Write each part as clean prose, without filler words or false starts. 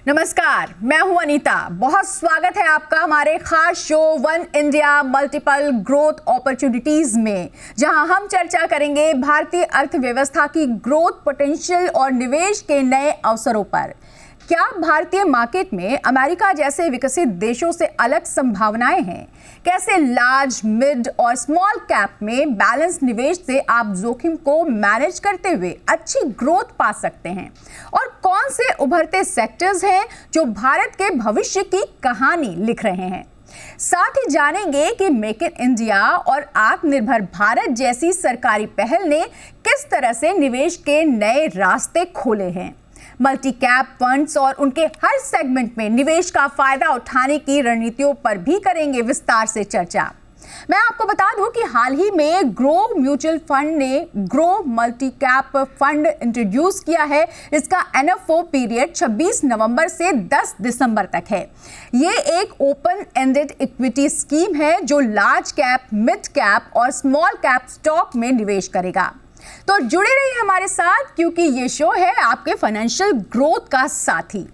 नमस्कार, मैं हूं अनीता। बहुत स्वागत है आपका हमारे खास show one India multiple growth opportunities में, जहां हम चर्चा करेंगे भारतीय अर्थव्यवस्था की ग्रोथ पोटेंशियल और निवेश के नए अवसरों पर। क्या भारतीय मार्केट में अमेरिका जैसे विकसित देशों से अलग संभावनाएं हैं? कैसे लार्ज, मिड और स्मॉल कैप में बैलेंस निवेश से आप जोखिम को मैनेज करते हुए अच्छी ग्रोथ पा सकते हैं? और कौन से उभरते सेक्टर्स हैं जो भारत के भविष्य की कहानी लिख रहे हैं? साथ ही जानेंगे कि मेक इन इंडिया और आत्मनिर्भर भारत जैसी सरकारी पहल ने किस तरह से निवेश के नए रास्ते खोले हैं। मल्टी कैप फंड्स और उनके हर सेगमेंट में निवेश का फायदा उठाने की रणनीतियों पर भी करेंगे विस्तार से चर्चा। मैं आपको बता दूं कि हाल ही में ग्रो म्यूचुअल फंड ने grow multi cap fund introduce किया है। इसका एनएफओ पीरियड 26 नवंबर से 10 दिसंबर तक है। ये एक ओपन एंडेड इक्विटी स्कीम है जो लार्ज कैप, मिड कैप और स्मॉल कैप स्टॉक में निवेश करेगा। तो जुड़े रहिए हमारे साथ, क्योंकि ये शो है आपके फाइनेंशियल ग्रोथ का साथी।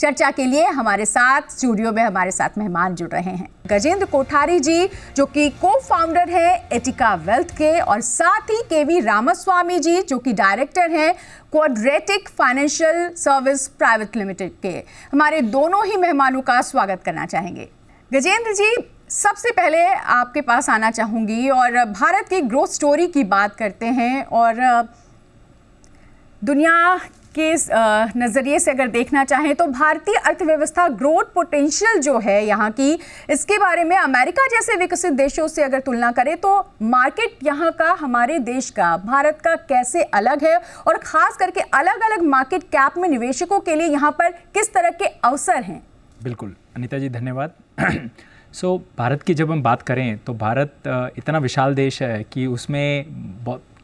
चर्चा के लिए हमारे साथ स्टूडियो में हमारे साथ मेहमान जुड़ रहे हैं गजेंद्र कोठारी जी, जो कि को फाउंडर है एटिका वेल्थ के, और साथ ही केवी रामास्वामी जी, जो कि डायरेक्टर हैं quadratic financial service private limited के। हमारे दोनों ही मेहमानों का स्वागत करना चाहेंगे। गजेंद्र जी, सबसे पहले आपके पास आना चाहूँगी और भारत की ग्रोथ स्टोरी की बात करते हैं। और दुनिया के नज़रिए से अगर देखना चाहें तो भारतीय अर्थव्यवस्था ग्रोथ पोटेंशियल जो है यहाँ की, इसके बारे में अमेरिका जैसे विकसित देशों से अगर तुलना करें तो मार्केट यहाँ का, हमारे देश का, भारत का कैसे अलग है, और ख़ास करके अलग अलग मार्केट कैप में निवेशकों के लिए यहाँ पर किस तरह के अवसर हैं? बिल्कुल अनीता जी, धन्यवाद। भारत की जब हम बात करें तो भारत इतना विशाल देश है कि उसमें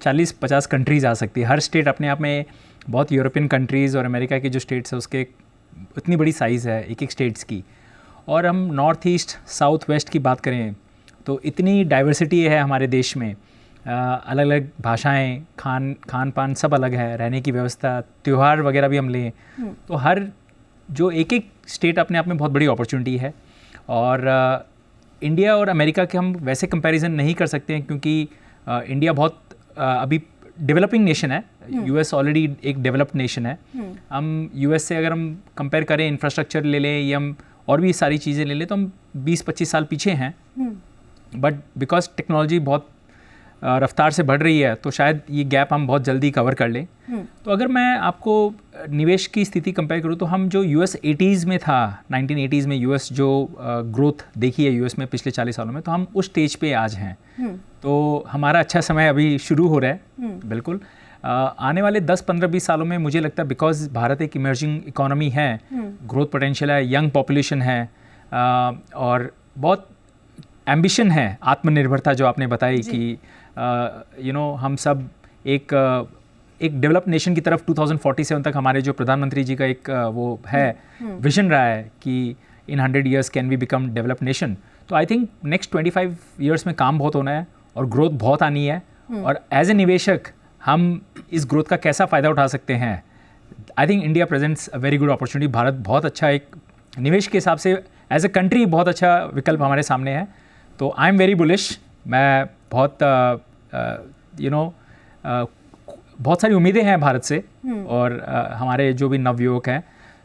40-50 कंट्रीज़ आ सकती है। हर स्टेट अपने आप में, बहुत यूरोपियन कंट्रीज़ और अमेरिका की जो स्टेट्स है उसके इतनी बड़ी साइज़ है एक एक स्टेट्स की। और हम नॉर्थ ईस्ट, साउथ वेस्ट की बात करें तो इतनी डाइवर्सिटी है हमारे देश में। अलग अलग भाषाएं, खान पान सब अलग है, रहने की व्यवस्था, त्यौहार वगैरह भी हम लें तो हर जो एक एक स्टेट अपने आप में बहुत बड़ी अपॉर्चुनिटी है। और इंडिया और अमेरिका के हम वैसे कंपैरिजन नहीं कर सकते हैं, क्योंकि इंडिया बहुत अभी डेवलपिंग नेशन है। यूएस ऑलरेडी एक डेवलप्ड नेशन है। हम यूएस से अगर हम कंपेयर करें, इंफ्रास्ट्रक्चर ले लें या हम और भी सारी चीज़ें ले लें, तो हम 20-25 साल पीछे हैं। बट बिकॉज टेक्नोलॉजी बहुत रफ्तार से बढ़ रही है तो शायद ये गैप हम बहुत जल्दी कवर कर लें। तो अगर मैं आपको निवेश की स्थिति कंपेयर करूँ तो हम जो यूएस 80s में था, 1980s में यूएस जो ग्रोथ देखी है यूएस में पिछले 40 सालों में, तो हम उस स्टेज पे आज हैं। तो हमारा अच्छा समय अभी शुरू हो रहा है। बिल्कुल आने वाले 10-15-20 सालों में मुझे लगता है, बिकॉज भारत एक इमर्जिंग इकोनॉमी है, ग्रोथ पोटेंशियल है, यंग पॉपुलेशन है और बहुत एम्बिशन है, आत्मनिर्भरता जो आपने बताई कि हम सब एक डेवलप नेशन की तरफ 2047 तक हमारे जो प्रधानमंत्री जी का एक वो है विजन रहा है कि in 100 years can we become develop nation. तो आई थिंक नेक्स्ट 25 years में काम बहुत होना है और ग्रोथ बहुत आनी है। और एज ए निवेशक हम इस ग्रोथ का कैसा फ़ायदा उठा सकते हैं? I think India presents a very good opportunity. Bharat बहुत अच्छा एक निवेश के हिसाब से एज ए कंट्री बहुत अच्छा विकल्प हमारे सामने है। तो आई एम वेरी बुलिश। मैं बहुत बहुत सारी उम्मीदें हैं भारत से और हमारे जो भी नवयुवक हैं,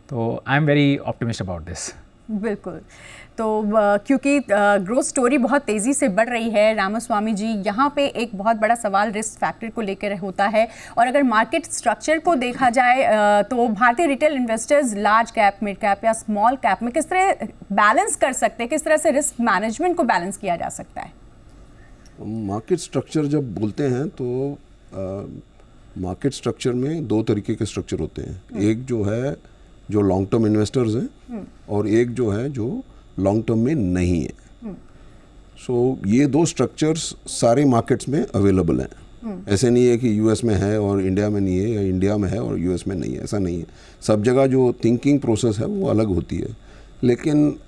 तो I am very optimist about this. बिल्कुल। तो क्योंकि ग्रोथ स्टोरी बहुत तेज़ी से बढ़ रही है रामास्वामी जी, यहाँ पे एक बहुत बड़ा सवाल रिस्क फैक्टर को लेकर होता है। और अगर मार्केट स्ट्रक्चर को देखा जाए तो भारतीय retail investors large cap, mid cap या स्मॉल कैप में किस तरह बैलेंस कर सकते हैं, किस तरह से रिस्क मैनेजमेंट को बैलेंस किया जा सकता है? मार्केट स्ट्रक्चर जब बोलते हैं तो मार्केट स्ट्रक्चर में दो तरीके के स्ट्रक्चर होते हैं। एक जो है जो लॉन्ग टर्म इन्वेस्टर्स हैं और एक जो है जो लॉन्ग टर्म में नहीं है। ये दो स्ट्रक्चर्स सारे मार्केट्स में अवेलेबल हैं। ऐसे नहीं है कि यूएस में है और इंडिया में नहीं है, या इंडिया में है और यूएस में नहीं है, ऐसा नहीं है। सब जगह जो थिंकिंग प्रोसेस है वो अलग होती है। लेकिन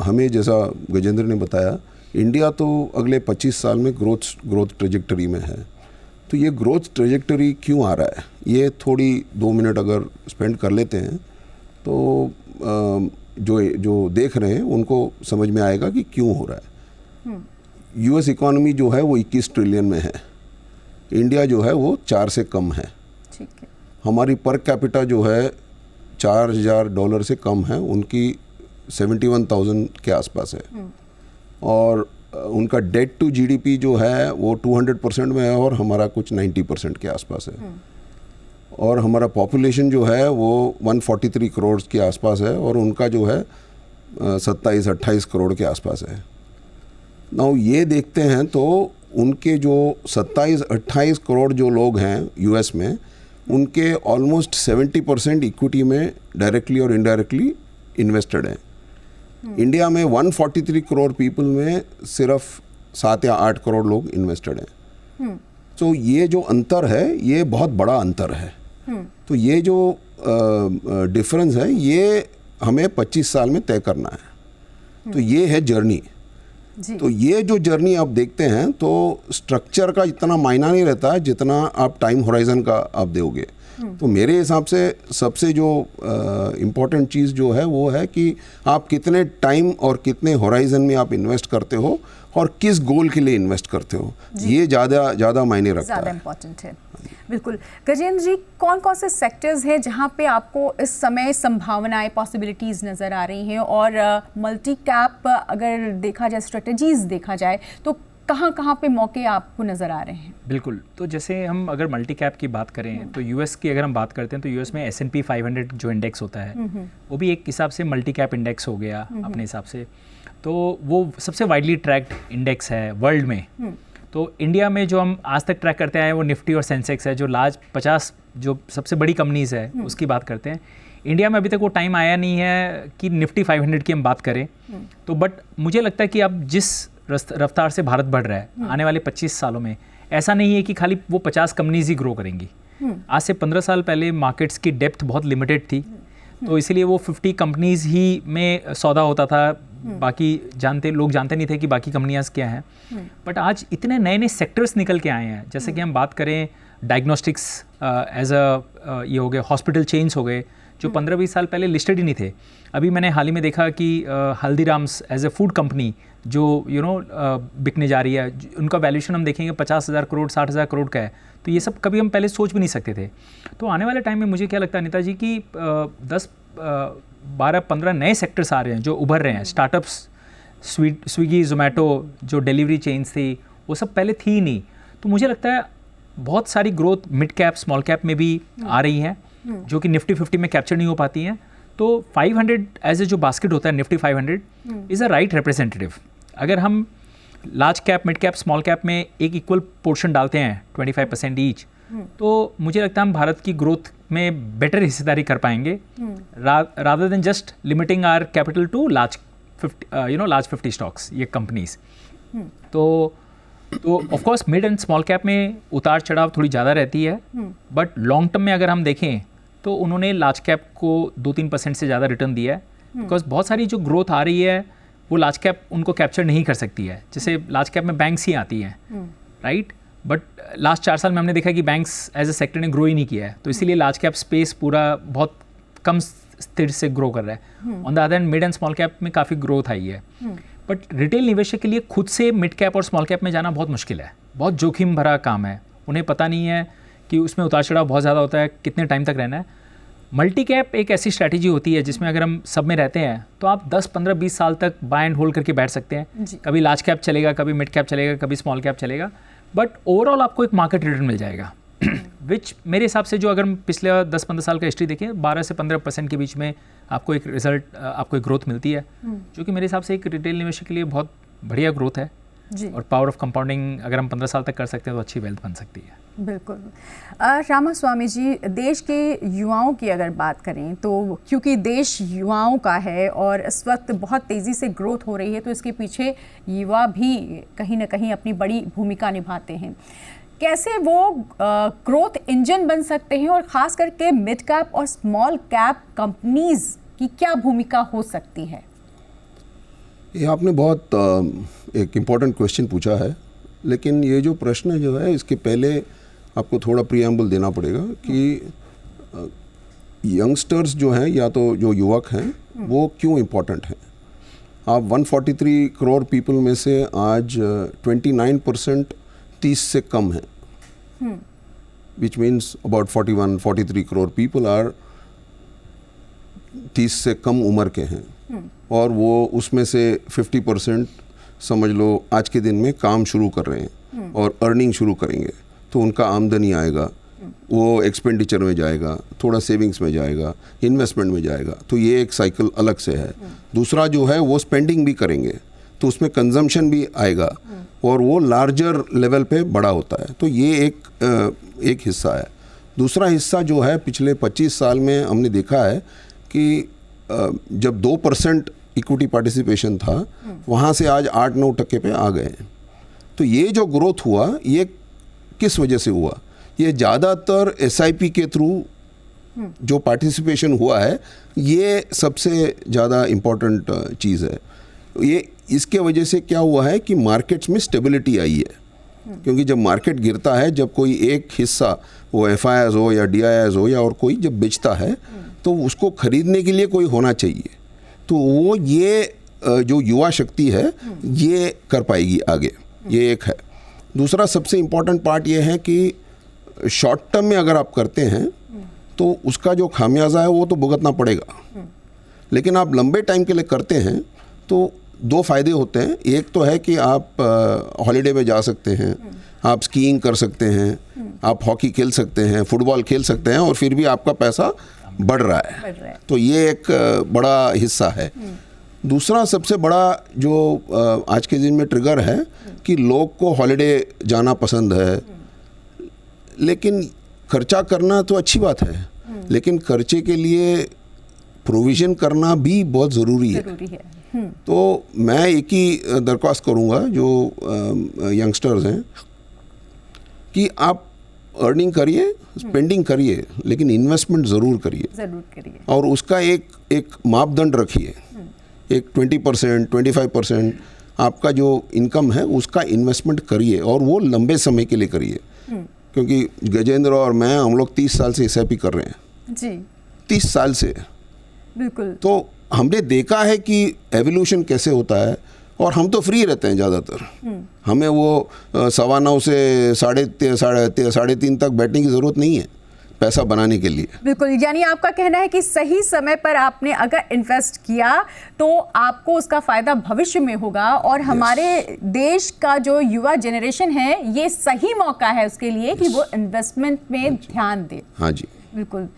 हमें जैसा गजेंद्र ने बताया, इंडिया तो अगले 25 साल में ग्रोथ ट्रेजेक्टरी में है। तो ये ग्रोथ ट्रेजेक्टरी क्यों आ रहा है, ये थोड़ी 2 मिनट अगर स्पेंड कर लेते हैं तो जो देख रहे हैं उनको समझ में आएगा कि क्यों हो रहा है। यूएस इकोनॉमी जो है वो 21 ट्रिलियन में है, इंडिया जो है वो 4 से कम है। ठीक है। हमारी पर कैपिटा जो है $4,000 से कम है, उनकी 71,000 के आसपास है। और उनका डेट टू जीडीपी जो है वो 200% में है और हमारा कुछ 90% के आसपास है। और हमारा पॉपुलेशन जो है वो 143 करोड़ के आसपास है और उनका जो है 27-28 करोड़ के आसपास है। नाउ ये देखते हैं तो उनके जो 27-28 करोड़ जो लोग हैं यूएस में, उनके ऑलमोस्ट 70% इक्विटी में डायरेक्टली और इनडायरेक्टली इन्वेस्टेड हैं। इंडिया में 143 करोड़ पीपल में सिर्फ 7 या 8 करोड़ लोग इन्वेस्टेड हैं। तो ये जो अंतर है ये बहुत बड़ा अंतर है। तो ये जो डिफरेंस है ये हमें 25 साल में तय करना है। तो ये है जर्नी। तो ये जो जर्नी आप देखते हैं तो स्ट्रक्चर का इतना मायना नहीं रहता है जितना आप टाइम होराइजन का आप दोगे। तो मेरे हिसाब से सबसे जो इम्पोर्टेंट चीज़ जो है वो है कि आप कितने टाइम और कितने होराइजन में आप इन्वेस्ट करते हो और किस गोल के लिए इन्वेस्ट करते हो, ये ज़्यादा मायने रखता है, ज़्यादा इम्पोर्टेंट है। बिल्कुल। गजेंद्र जी, कौन कौन से सेक्टर्स हैं जहां पे आपको इस समय संभावनाएं, पॉसिबिलिटीज़ नज़र आ रही हैं, और मल्टी कैप अगर देखा जाए, स्ट्रेटजीज़ देखा जाए तो कहाँ पे मौके आपको नज़र आ रहे हैं? बिल्कुल। तो जैसे हम अगर मल्टी कैप की बात करें तो यूएस की अगर हम बात करते हैं तो यूएस में S&P 500 जो इंडेक्स होता है वो भी एक हिसाब से मल्टी कैप इंडेक्स हो गया अपने हिसाब से। तो वो सबसे वाइडली ट्रैक्ड इंडेक्स है वर्ल्ड में। तो इंडिया में जो हम आज तक ट्रैक करते हैं वो निफ्टी और सेंसेक्स है, जो लार्ज 50 जो सबसे बड़ी कंपनीज़ है उसकी बात करते हैं। इंडिया में अभी तक वो टाइम आया नहीं है कि निफ्टी 500 की हम बात करें। तो बट मुझे लगता है कि अब जिस रफ्तार से भारत बढ़ रहा है आने वाले 25 सालों में, ऐसा नहीं है कि खाली वो 50 कंपनीज ही ग्रो करेंगी। आज से 15 साल पहले मार्केट्स की डेप्थ बहुत लिमिटेड थी, तो इसीलिए वो 50 कंपनीज ही में सौदा होता था, बाकी लोग जानते नहीं थे कि बाकी कंपनियां क्या हैं। बट आज इतने नए नए सेक्टर्स निकल के आए हैं, जैसे कि हम बात करें डायग्नोस्टिक्स एज ये हो गए, हॉस्पिटल चेन्स हो गए जो 15-20 साल पहले लिस्टेड ही नहीं थे। अभी मैंने हाल ही में देखा कि Haldiram's as a food company जो बिकने जा रही है, उनका वैल्यूएशन हम देखेंगे 50,000 करोड़ 60,000 करोड़ का है। तो ये सब कभी हम पहले सोच भी नहीं सकते थे। तो आने वाले टाइम में मुझे क्या लगता है नेता जी कि 10-12-15 नए सेक्टर्स आ रहे हैं जो उभर रहे हैं। स्टार्टअप्स, स्विगी, जोमेटो जो डिलीवरी चेन्स थी वो सब पहले थी ही नहीं। तो मुझे लगता है बहुत सारी growth mid cap small cap में भी आ रही हैं जो कि निफ्टी 50 में कैप्चर नहीं हो पाती हैं। तो 500 एज ए जो बास्केट होता है Nifty 500 is a right representative. अगर हम large cap, mid cap, small cap में एक इक्वल पोर्शन डालते हैं 25% ईच, तो मुझे लगता है हम भारत की ग्रोथ में बेटर हिस्सेदारी कर पाएंगे rather than just limiting our capital to large 50 stocks, ये कंपनीज। तो of course mid and small cap में उतार चढ़ाव थोड़ी ज़्यादा रहती है, बट लॉन्ग टर्म में अगर हम देखें तो उन्होंने लार्ज कैप को 2-3% से ज़्यादा रिटर्न दिया है। बिकॉज बहुत सारी जो ग्रोथ आ रही है वो लार्ज कैप उनको कैप्चर नहीं कर सकती है। जैसे लार्ज कैप में बैंक्स ही आती हैं, राइट, बट लास्ट 4 साल में हमने देखा कि बैंक्स एज ए सेक्टर ने ग्रो ही नहीं किया है। तो इसीलिए लार्ज कैप स्पेस पूरा बहुत कम स्थिर से ग्रो कर रहा है। On the other hand mid and small cap में काफ़ी ग्रोथ आई है, बट रिटेल निवेशक के लिए खुद से मिड कैप और स्मॉल कैप में जाना बहुत मुश्किल है, बहुत जोखिम भरा काम है। उन्हें पता नहीं है कि उसमें उतार चढ़ाव बहुत ज़्यादा होता है, कितने टाइम तक रहना है। मल्टी कैप एक ऐसी स्ट्रैटेजी होती है जिसमें अगर हम सब में रहते हैं तो आप 10-15-20 साल तक बाय एंड होल्ड करके बैठ सकते हैं। कभी लार्ज कैप चलेगा, कभी मिड कैप चलेगा, कभी स्मॉल कैप चलेगा, बट ओवरऑल आपको एक मार्केट रिटर्न मिल जाएगा विच मेरे हिसाब से जो अगर हम पिछले 10-15 साल का हिस्ट्री देखें 12 से 15% के बीच में आपको एक रिजल्ट, आपको एक ग्रोथ मिलती है, जो कि मेरे हिसाब से एक रिटेल निवेशक के लिए बहुत बढ़िया ग्रोथ है। और पावर ऑफ कंपाउंडिंग अगर हम 15 साल तक कर सकते हैं तो अच्छी वेल्थ बन सकती है। बिल्कुल। रामास्वामी जी, देश के युवाओं की अगर बात करें तो क्योंकि देश युवाओं का है और इस वक्त बहुत तेज़ी से ग्रोथ हो रही है, तो इसके पीछे युवा भी कहीं ना कहीं अपनी बड़ी भूमिका निभाते हैं। कैसे वो ग्रोथ इंजन बन सकते हैं और ख़ास करके मिड कैप और स्मॉल कैप कंपनीज़ की क्या भूमिका हो सकती है? ये आपने बहुत एक इम्पॉर्टेंट क्वेश्चन पूछा है, लेकिन ये जो प्रश्न जो है इसके पहले आपको थोड़ा प्रीएम्बल देना पड़ेगा कि यंगस्टर्स जो हैं या तो जो युवक हैं वो क्यों इम्पोर्टेंट हैं? आप 143 करोड़ पीपल में से आज 29% 30 से कम हैं, which means about 43 crore people are 30 से कम उम्र के हैं, और वो उसमें से 50% समझ लो आज के दिन में काम शुरू कर रहे हैं और अर्निंग शुरू करेंगे, तो उनका आमदनी आएगा, वो एक्सपेंडिचर में जाएगा, थोड़ा सेविंग्स में जाएगा, इन्वेस्टमेंट में जाएगा, तो ये एक साइकिल अलग से है। दूसरा जो है वो स्पेंडिंग भी करेंगे, तो उसमें कंजम्पशन भी आएगा और वो लार्जर लेवल पे बड़ा होता है, तो ये एक हिस्सा है। दूसरा हिस्सा जो है पिछले 25 साल में हमने देखा है कि जब 2% इक्विटी पार्टिसिपेशन था, वहाँ से आज 8-9% पे आ गए हैं। तो ये जो ग्रोथ हुआ ये किस वजह से हुआ? ये ज़्यादातर SIP के थ्रू जो पार्टिसिपेशन हुआ है, ये सबसे ज़्यादा इम्पोर्टेंट चीज़ है। ये इसके वजह से क्या हुआ है कि मार्केट्स में स्टेबिलिटी आई है, क्योंकि जब मार्केट गिरता है, जब कोई एक हिस्सा वो FIIs हो या DIIs हो या और कोई जब बेचता है, तो उसको खरीदने के लिए कोई होना चाहिए, तो वो ये जो युवा शक्ति है ये कर पाएगी आगे, ये एक है। दूसरा सबसे इम्पोर्टेंट पार्ट ये है कि शॉर्ट टर्म में अगर आप करते हैं तो उसका जो खामियाजा है वो तो भुगतना पड़ेगा, लेकिन आप लंबे टाइम के लिए करते हैं तो 2 फ़ायदे होते हैं। एक तो है कि आप हॉलीडे पे जा सकते हैं, आप स्कीइंग कर सकते हैं, आप हॉकी खेल सकते हैं, फुटबॉल खेल सकते हैं, और फिर भी आपका पैसा बढ़ रहा है, तो ये एक बड़ा हिस्सा है। दूसरा सबसे बड़ा जो आज के दिन में ट्रिगर है कि लोग को हॉलीडे जाना पसंद है, लेकिन खर्चा करना तो अच्छी बात है, लेकिन खर्चे के लिए प्रोविज़न करना भी बहुत ज़रूरी है। तो मैं एक ही दरख्वास्त करूँगा जो यंगस्टर्स हैं कि आप अर्निंग करिए, स्पेंडिंग करिए, लेकिन इन्वेस्टमेंट ज़रूर करिए, और उसका एक मापदंड रखिए, एक 20%, 25% आपका जो इनकम है उसका इन्वेस्टमेंट करिए, और वो लंबे समय के लिए करिए। क्योंकि गजेंद्र और मैं, हम लोग 30 साल से SIP कर रहे हैं जी, 30 साल से, बिल्कुल। तो हमने देखा है कि एवोल्यूशन कैसे होता है, और हम तो फ्री रहते हैं ज़्यादातर, हमें वो 9:15 से 3:30 तक बैठने की ज़रूरत नहीं है पैसा बनाने के लिए। बिल्कुल, यानी आपका कहना है कि सही समय पर आपने अगर इन्वेस्ट किया तो आपको उसका फ़ायदा भविष्य में होगा, और हमारे देश का जो युवा जनरेशन है ये सही मौका है उसके लिए कि वो इन्वेस्टमेंट में ध्यान दे। हाँ जी, बिल्कुल।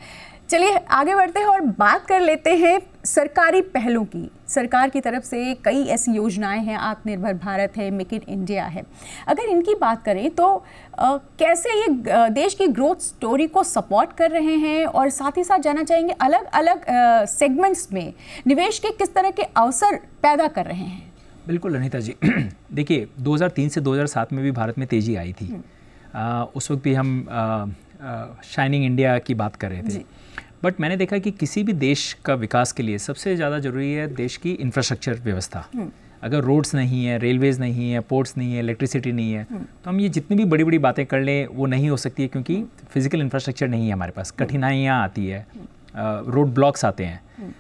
चलिए आगे बढ़ते हैं और बात कर लेते हैं सरकारी पहलों की। सरकार की तरफ से कई ऐसी योजनाएं हैं, आत्मनिर्भर भारत है, मेक इन इंडिया है। अगर इनकी बात करें तो कैसे ये देश की ग्रोथ स्टोरी को सपोर्ट कर रहे हैं, और साथ ही साथ जानना चाहेंगे अलग अलग सेगमेंट्स में निवेश के किस तरह के अवसर पैदा कर रहे हैं। बिल्कुल अनीता जी, देखिए 2003 से 2007 में भी भारत में तेज़ी आई थी। उस वक्त भी हम शाइनिंग इंडिया की बात कर रहे थे, बट मैंने देखा कि किसी भी देश का विकास के लिए सबसे ज़्यादा ज़रूरी है देश की इंफ्रास्ट्रक्चर व्यवस्था। अगर रोड्स नहीं है, रेलवेज़ नहीं है, पोर्ट्स नहीं है, इलेक्ट्रिसिटी नहीं है, तो हम ये जितनी भी बड़ी बड़ी बातें कर लें वो नहीं हो सकती है, क्योंकि फिजिकल इंफ्रास्ट्रक्चर नहीं है हमारे पास। कठिनाइयाँ आती है, रोड ब्लॉक्स आते हैं।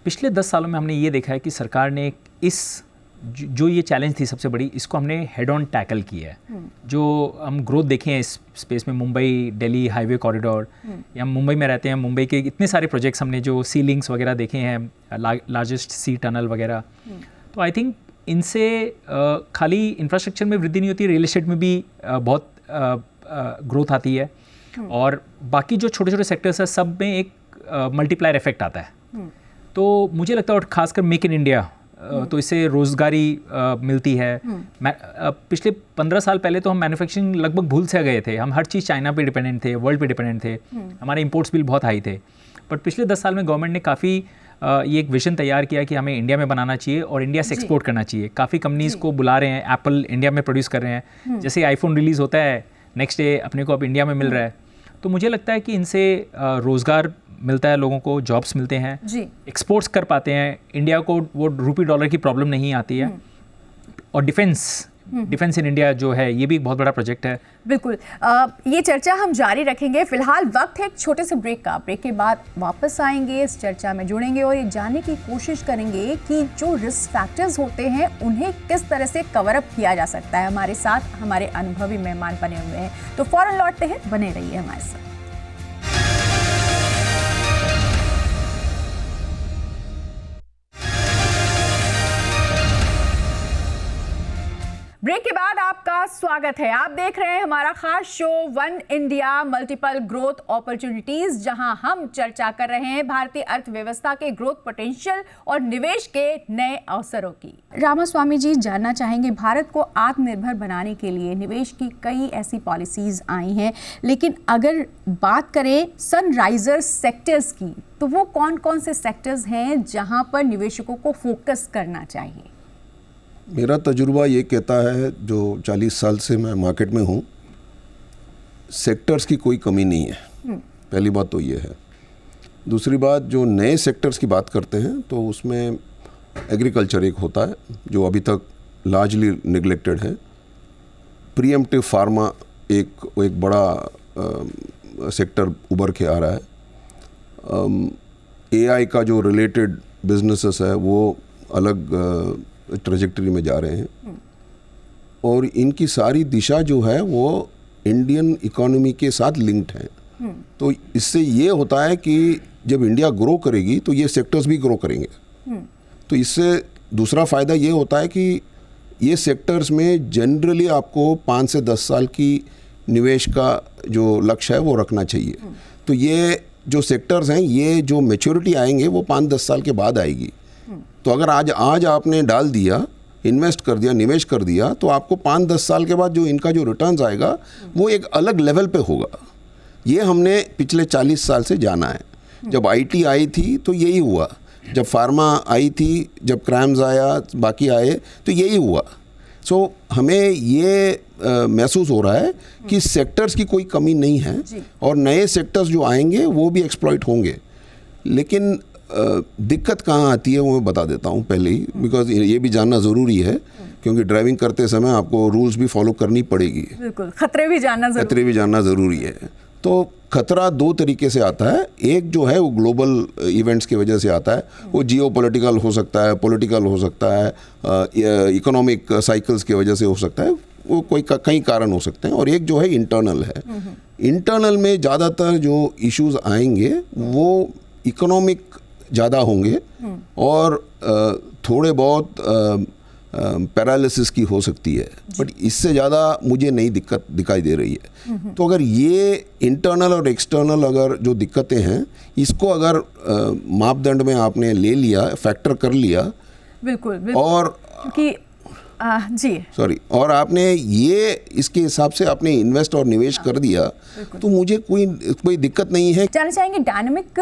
पिछले 10 सालों में हमने ये देखा है कि सरकार ने इस जो ये चैलेंज थी सबसे बड़ी, इसको हमने हेड ऑन टैकल किया है। जो हम ग्रोथ देखे हैं इस स्पेस में, मुंबई दिल्ली हाईवे कॉरिडोर, या मुंबई में रहते हैं, मुंबई के इतने सारे प्रोजेक्ट्स हमने जो सी लिंक्स वगैरह देखे हैं, लार्जेस्ट सी टनल वगैरह, तो आई थिंक इनसे खाली इंफ्रास्ट्रक्चर में वृद्धि नहीं होती, रियल एस्टेट में भी बहुत ग्रोथ आती है, और बाकी जो छोटे छोटे सेक्टर्स हैं सब में एक मल्टीप्लायर इफेक्ट आता है। तो मुझे लगता है, और खासकर मेक इन इंडिया, तो इससे रोज़गारी मिलती है। पिछले 15 साल पहले तो हम मैन्युफैक्चरिंग लगभग भूल से गए थे, हम हर चीज़ चाइना पे डिपेंडेंट थे, वर्ल्ड पे डिपेंडेंट थे, हमारे इंपोर्ट्स बिल बहुत हाई थे। बट पिछले 10 साल में गवर्नमेंट ने काफ़ी ये एक विजन तैयार किया कि हमें इंडिया में बनाना चाहिए और इंडिया से एक्सपोर्ट करना चाहिए। काफ़ी कंपनीज़ को बुला रहे हैं, एप्पल इंडिया में प्रोड्यूस कर रहे हैं, जैसे आईफोन रिलीज़ होता है नेक्स्ट डे अपने को अब इंडिया में मिल रहा है। तो मुझे लगता है कि इनसे रोज़गार मिलता है, लोगों को जॉब्स मिलते हैं, एक्सपोर्ट्स कर पाते हैं, इंडिया को वो रूपी डॉलर की प्रॉब्लम नहीं आती है, और डिफेंस डिफेंस इन इंडिया जो है ये भी एक बहुत बड़ा प्रोजेक्ट है। बिल्कुल, ये चर्चा हम जारी रखेंगे। फिलहाल वक्त है एक छोटे से ब्रेक का। ब्रेक के बाद वापस आएंगे, इस चर्चा में जुड़ेंगे और ये जानने की कोशिश करेंगे कि जो रिस्क फैक्टर्स होते हैं उन्हें किस तरह से कवर अप किया जा सकता है। हमारे साथ हमारे अनुभवी मेहमान बने हुए हैं, तो फौरन लौटते हैं, बने रहिए हमारे साथ। ब्रेक के बाद आपका स्वागत है। आप देख रहे हैं हमारा खास show one India multiple growth opportunities, जहां हम चर्चा कर रहे हैं भारतीय अर्थव्यवस्था के ग्रोथ पोटेंशियल और निवेश के नए अवसरों की। रामास्वामी जी, जानना चाहेंगे, भारत को आत्मनिर्भर बनाने के लिए निवेश की कई ऐसी पॉलिसीज आई हैं, लेकिन अगर बात करें सनराइजर सेक्टर्स की, तो वो कौन कौन से सेक्टर्स हैं जहां पर निवेशकों को फोकस करना चाहिए? मेरा तजुर्बा ये कहता है, जो 40 साल से मैं मार्केट में हूँ, सेक्टर्स की कोई कमी नहीं है। पहली बात तो ये है। दूसरी बात, जो नए सेक्टर्स की बात करते हैं तो उसमें एग्रीकल्चर एक होता है जो अभी तक लार्जली निगलेक्टेड है। प्रीएम्प्टिव फार्मा एक बड़ा सेक्टर उभर के आ रहा है। एआई का जो रिलेटेड बिजनेसेस है वो अलग ट्रेजेक्टरी में जा रहे हैं, और इनकी सारी दिशा जो है वो इंडियन इकोनॉमी के साथ लिंक्ड है। तो इससे ये होता है कि जब इंडिया ग्रो करेगी तो ये सेक्टर्स भी ग्रो करेंगे। तो इससे दूसरा फ़ायदा ये होता है कि ये सेक्टर्स में जनरली आपको 5 से 10 साल की निवेश का जो लक्ष्य है वो रखना चाहिए। तो ये जो सेक्टर्स हैं, ये जो मैच्योरिटी आएंगे वो 5-10 साल के बाद आएगी। तो अगर आज आपने डाल दिया, इन्वेस्ट कर दिया, निवेश कर दिया, तो आपको 5-10 साल के बाद जो इनका जो रिटर्न्स आएगा वो एक अलग लेवल पे होगा। ये हमने पिछले 40 साल से जाना है। जब आईटी आई थी तो यही हुआ, जब फार्मा आई थी, जब क्रैम्स आया, बाकी आए, तो यही हुआ। सो हमें ये महसूस हो रहा है कि सेक्टर्स की कोई कमी नहीं है, और नए सेक्टर्स जो आएंगे वो भी एक्सप्लॉइट होंगे। लेकिन दिक्कत कहाँ आती है वो मैं बता देता हूँ पहले ही, बिकॉज ये भी जानना ज़रूरी है, क्योंकि ड्राइविंग करते समय आपको रूल्स भी फॉलो करनी पड़ेगी। बिल्कुल, खतरे भी जानना ज़रूरी है। तो खतरा 2 तरीके से आता है। एक जो है वो ग्लोबल इवेंट्स की वजह से आता है, वो जियोपॉलिटिकल हो सकता है, पॉलिटिकल हो सकता है, इकोनॉमिक साइकिल्स की वजह से हो सकता है, वो कई कारण हो सकते हैं। और एक जो है इंटरनल है। इंटरनल में ज़्यादातर जो इश्यूज आएंगे वो इकोनॉमिक ज़्यादा होंगे, और थोड़े बहुत पैरालिसिस की हो सकती है, बट इससे ज़्यादा मुझे नई दिक्कत दिखाई दे रही है। तो अगर ये इंटरनल और एक्सटर्नल अगर जो दिक्कतें हैं, इसको अगर मापदंड में आपने ले लिया, फैक्टर कर लिया, बिल्कुल और कि जी सॉरी, और आपने ये इसके हिसाब से आपने इन्वेस्ट और निवेश कर दिया, तो मुझे कोई दिक्कत नहीं है। जानना चाहेंगे, डायनामिक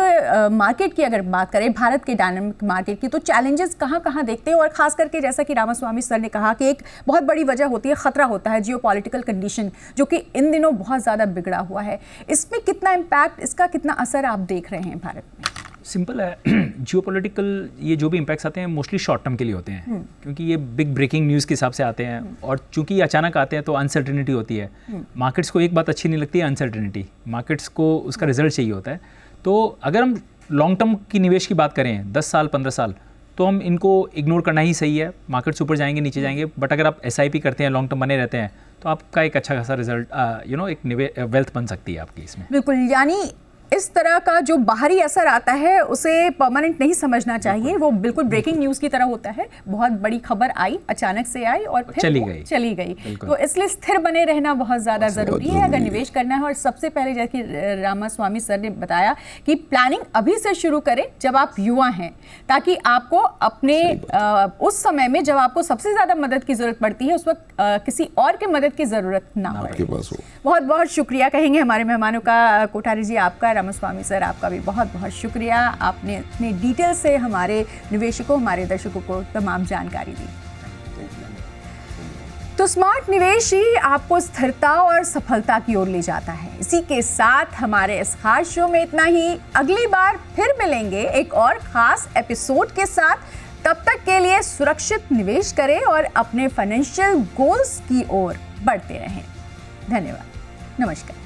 मार्केट की अगर बात करें, भारत के डायनामिक मार्केट की, तो चैलेंजेस कहाँ कहाँ देखते हैं? और खास करके जैसा कि रामास्वामी सर ने कहा कि एक बहुत बड़ी वजह होती है, खतरा होता है जियोपॉलिटिकल कंडीशन, जो कि इन दिनों बहुत ज़्यादा बिगड़ा हुआ है। इसमें कितना इम्पैक्ट, इसका कितना असर आप देख रहे हैं भारत में? सिंपल है, जियोपॉलिटिकल ये जो भी इम्पैक्ट्स आते हैं मोस्टली शॉर्ट टर्म के लिए होते हैं, क्योंकि ये बिग ब्रेकिंग न्यूज़ के हिसाब से आते हैं, और चूंकि ये अचानक आते हैं तो अनसर्टेनिटी होती है। मार्केट्स को एक बात अच्छी नहीं लगती है, अनसर्टेनिटी। मार्केट्स को उसका रिजल्ट चाहिए होता है। तो अगर हम लॉन्ग टर्म की निवेश की बात करें, 10 साल 15 साल, तो हम इनको इग्नोर करना ही सही है। मार्केट्स ऊपर जाएंगे, नीचे जाएंगे, बट अगर आप SIP करते हैं, लॉन्ग टर्म बने रहते हैं, तो आपका एक अच्छा खासा रिजल्ट एक वेल्थ बन सकती है आपकी इसमें। बिल्कुल, यानी इस तरह का जो बाहरी असर आता है उसे परमानेंट नहीं समझना चाहिए। वो बिल्कुल ब्रेकिंग न्यूज़ की तरह होता है। बहुत बड़ी खबर आई, अचानक से आई और फिर चली गई। तो इसलिए स्थिर बने रहना बहुत ज़्यादा ज़रूरी है अगर निवेश करना है। और सबसे पहले जैसे रामास्वामी सर ने बताया कि प्लानिंग अभी से शुरू करें जब आप युवा हैं, ताकि आपको अपने उस समय में जब आपको सबसे ज़्यादा मदद की ज़रूरत पड़ती है, उस वक्त किसी और के मदद की ज़रूरत ना पड़े। बहुत बहुत शुक्रिया कहेंगे हमारे मेहमानों का। कोठारी जी आपका, रामास्वामी सर आपका भी बहुत बहुत शुक्रिया। आपने इतने डिटेल से हमारे निवेशकों, हमारे दर्शकों को तमाम जानकारी दी। तो स्मार्ट निवेश ही आपको स्थिरता और सफलता की ओर ले जाता है। इसी के साथ हमारे इस खास शो में इतना ही। अगली बार फिर मिलेंगे एक और खास एपिसोड के साथ। तब तक के लिए सुरक्षित निवेश करें और अपने फाइनेंशियल गोल्स की ओर बढ़ते रहें। धन्यवाद। नमस्कार।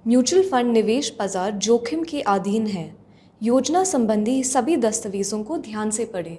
म्यूचुअल फंड निवेश बाजार जोखिम के अधीन है। योजना संबंधी सभी दस्तावेजों को ध्यान से पढ़ें।